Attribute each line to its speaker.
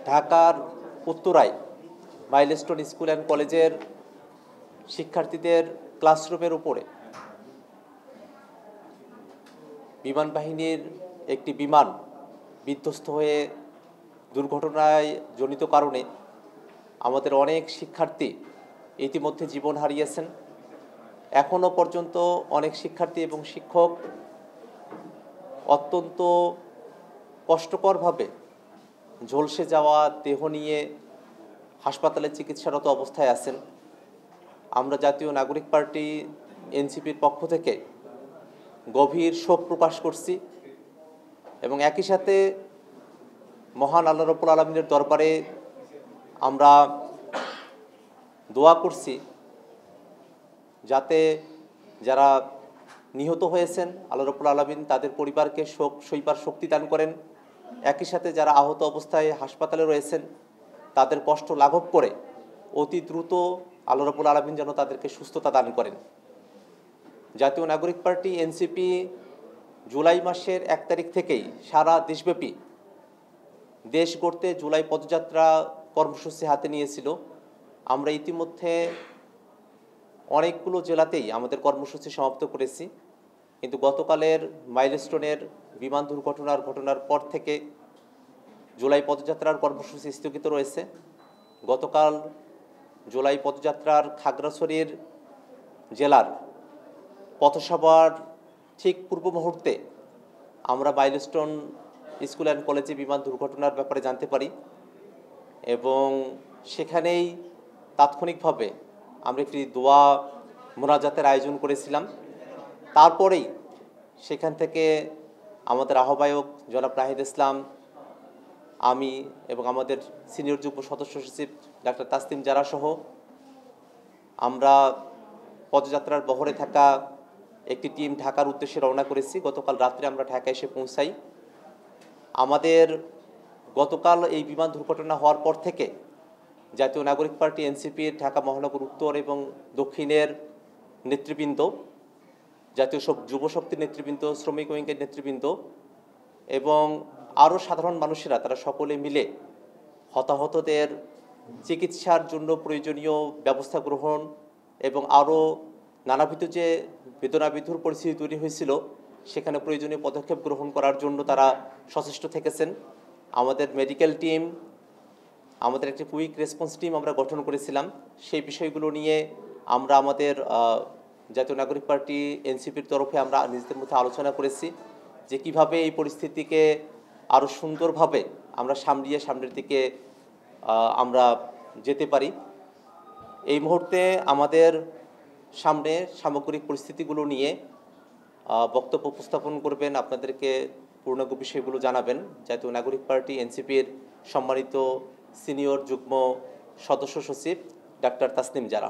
Speaker 1: ঢাকার উত্তরায় milestone school and কলেজের শিক্ষার্থীদের ক্লাসরুমের উপরে বিমান বাহিনীর একটি বিমান বিধ্বস্ত হয়ে দুর্ঘটনায় জনিত কারণে আমাদের অনেক শিক্ষার্থী ইতিমধ্যে জীবন হারিয়েছেন। এখনও পর্যন্ত অনেক শিক্ষার্থী এবং শিক্ষক অত্যন্ত কষ্টকরভাবে ঝলসে যাওয়া দেহ নিয়ে হাসপাতালে চিকিৎসারত অবস্থায় আছেন। আমরা জাতীয় নাগরিক পার্টি এনসিপির পক্ষ থেকে গভীর শোক প্রকাশ করছি এবং একই সাথে মহান আল্লাহ রাব্বুল আলামিনের দরবারে আমরা দোয়া করছি যাতে যারা নিহত হয়েছেন আল্লাহ রাব্বুল আলামিন তাদের পরিবারকে শোক সইবার শক্তি দান করেন। একই সাথে যারা আহত অবস্থায় হাসপাতালে রয়েছেন তাদের কষ্ট লাঘব করে অতি দ্রুত আল্লাহ রাব্বুল আলামিন যেন তাদেরকে সুস্থতা দান করেন। জাতীয় নাগরিক পার্টি এনসিপি জুলাই মাসের 1 তারিখ থেকেই সারা দেশব্যাপী দেশ গড়তে জুলাই পদযাত্রা কর্মসূচি হাতে নিয়েছিল। আমরা ইতিমধ্যে অনেকগুলো জেলাতেই আমাদের কর্মসূচি সমাপ্ত করেছি, কিন্তু গতকালের মাইলস্টোনের বিমান ঘটনার পর থেকে জুলাই পদযাত্রার কর্মসূচি স্থগিত রয়েছে। গতকাল জুলাই পদযাত্রার খাগড়াছড়ির জেলার পথসভার ঠিক পূর্ব মুহূর্তে আমরা মাইলস্টোন স্কুল অ্যান্ড কলেজে বিমান দুর্ঘটনার ব্যাপারে জানতে পারি এবং সেখানেই তাৎক্ষণিকভাবে আমরা একটি দোয়া মোনাজাতের আয়োজন করেছিলাম। তারপরেই সেখান থেকে আমাদের আহ্বায়ক জনাব নাহিদ ইসলাম, আমি এবং আমাদের সিনিয়র যুগ্ম সদস্য সচিব ডাক্তার তাসনিম জারা সহ আমরা পদযাত্রার বহরে থাকা একটি টিম ঢাকার উদ্দেশ্যে রওনা করেছি। গতকাল রাত্রে আমরা ঢাকা এসে পৌঁছাই। আমাদের গতকাল এই বিমান দুর্ঘটনা হওয়ার পর থেকে জাতীয় নাগরিক পার্টি এনসিপির ঢাকা মহানগর উত্তর এবং দক্ষিণের নেতৃবৃন্দ, জাতীয় যুব শক্তির নেতৃবৃন্দ, শ্রমিক উইংয়ের নেতৃবৃন্দ এবং আরও সাধারণ মানুষেরা তারা সকলে মিলে হতাহতদের চিকিৎসার জন্য প্রয়োজনীয় ব্যবস্থা গ্রহণ এবং আরও নানাবিধ যে বেদনাবিধুর পরিস্থিতি তৈরি হয়েছিল সেখানে প্রয়োজনীয় পদক্ষেপ গ্রহণ করার জন্য তারা সচেষ্ট থেকেছেন। আমাদের মেডিকেল টিম, আমাদের একটি কুইক রেসপন্স টিম আমরা গঠন করেছিলাম। সেই বিষয়গুলো নিয়ে আমরা আমাদের জাতীয় নাগরিক পার্টি এনসিপির তরফে আমরা নিজেদের মধ্যে আলোচনা করেছি যে কিভাবে এই পরিস্থিতিকে আরও সুন্দরভাবে আমরা সামনের দিকে আমরা যেতে পারি। এই মুহূর্তে আমাদের সামনে সামগ্রিক পরিস্থিতিগুলো নিয়ে বক্তব্য উপস্থাপন করবেন, আপনাদেরকে পূর্ণাঙ্গ বিষয়গুলো জানাবেন জাতীয় নাগরিক পার্টি এনসিপির সম্মানিত সিনিয়র যুগ্ম সদস্য সচিব ডাক্তার তাসনিম জারা।